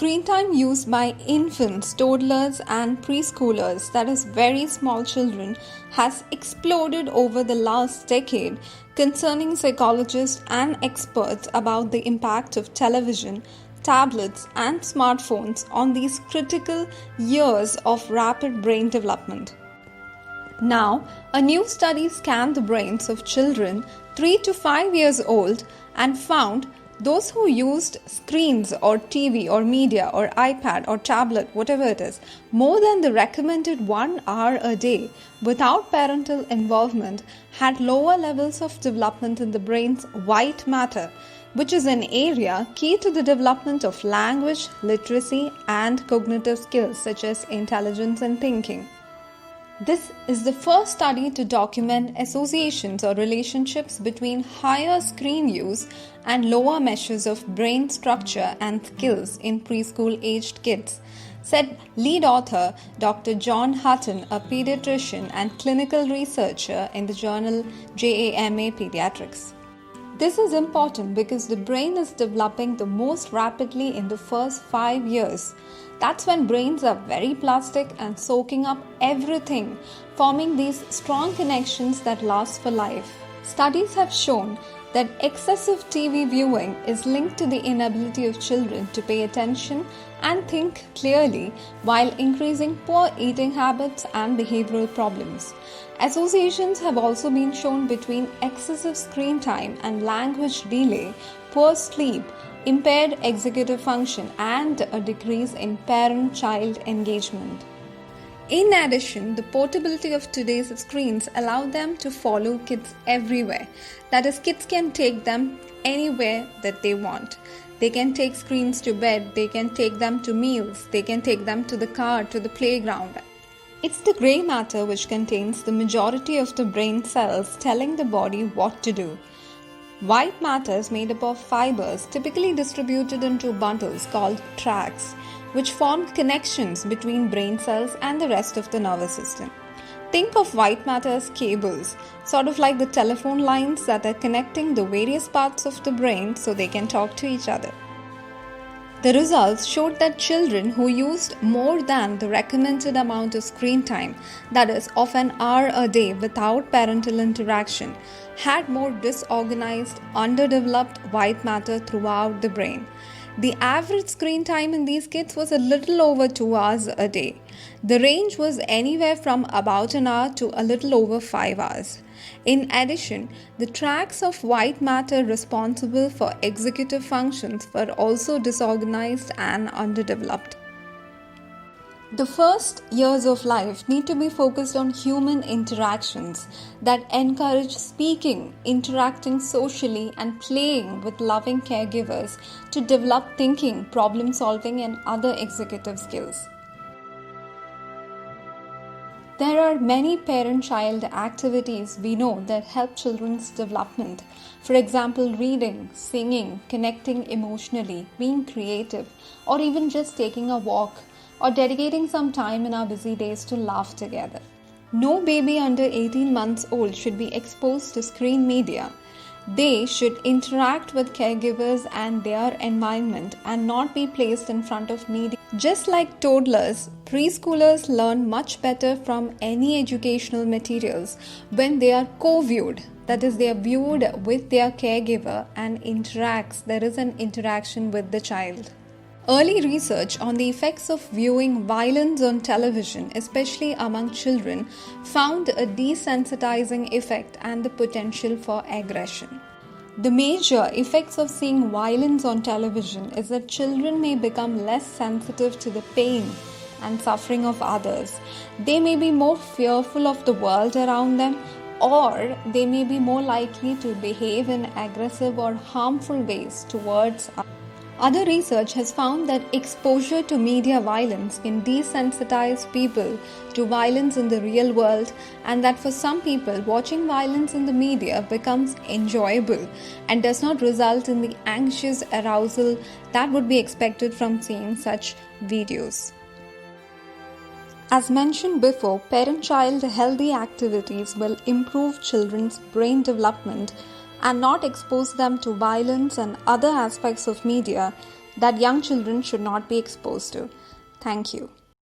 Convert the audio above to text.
screen time used by infants, toddlers, and preschoolers, that is, very small children, has exploded over the last decade, concerning psychologists and experts about the impact of television, tablets, and smartphones on these critical years of rapid brain development. Now, a new study scanned the brains of children 3 to 5 years old and found those who used screens or TV or media or iPad or tablet, whatever it is, more than the recommended 1 hour a day without parental involvement had lower levels of development in the brain's white matter, which is an area key to the development of language, literacy, and cognitive skills such as intelligence and thinking. This is the first study to document associations or relationships between higher screen use and lower measures of brain structure and skills in preschool-aged kids, said lead author Dr. John Hutton, a pediatrician and clinical researcher in the journal JAMA Pediatrics. This is important because the brain is developing the most rapidly in the first 5 years. That's when brains are very plastic and soaking up everything, forming these strong connections that last for life. Studies have shown that excessive TV viewing is linked to the inability of children to pay attention and think clearly, while increasing poor eating habits and behavioral problems. Associations have also been shown between excessive screen time and language delay, poor sleep, impaired executive function, and a decrease in parent-child engagement. In addition, the portability of today's screens allow them to follow kids everywhere. That is, kids can take them anywhere that they want. They can take screens to bed, they can take them to meals, they can take them to the car, to the playground. It's the grey matter which contains the majority of the brain cells telling the body what to do. White matter is made up of fibers typically distributed into bundles called tracts, which form connections between brain cells and the rest of the nervous system. Think of white matter as cables, sort of like the telephone lines that are connecting the various parts of the brain so they can talk to each other. The results showed that children who used more than the recommended amount of screen time, that is, of an hour a day without parental interaction, had more disorganized, underdeveloped white matter throughout the brain. The average screen time in these kids was a little over 2 hours a day. The range was anywhere from about an hour to a little over 5 hours. In addition, the tracts of white matter responsible for executive functions were also disorganized and underdeveloped. The first years of life need to be focused on human interactions that encourage speaking, interacting socially, and playing with loving caregivers to develop thinking, problem solving, and other executive skills. There are many parent-child activities we know that help children's development. For example, reading, singing, connecting emotionally, being creative, or even just taking a walk, or dedicating some time in our busy days to laugh together. No baby under 18 months old should be exposed to screen media. They should interact with caregivers and their environment and not be placed in front of media. Just like toddlers, preschoolers learn much better from any educational materials when they are co-viewed. That is, they are viewed with their caregiver and there is an interaction with the child. Early research on the effects of viewing violence on television, especially among children, found a desensitizing effect and the potential for aggression. The major effects of seeing violence on television is that children may become less sensitive to the pain and suffering of others. They may be more fearful of the world around them, or they may be more likely to behave in aggressive or harmful ways towards others. Other research has found that exposure to media violence can desensitize people to violence in the real world, and that for some people, watching violence in the media becomes enjoyable and does not result in the anxious arousal that would be expected from seeing such videos. As mentioned before, parent-child healthy activities will improve children's brain development and not expose them to violence and other aspects of media that young children should not be exposed to. Thank you.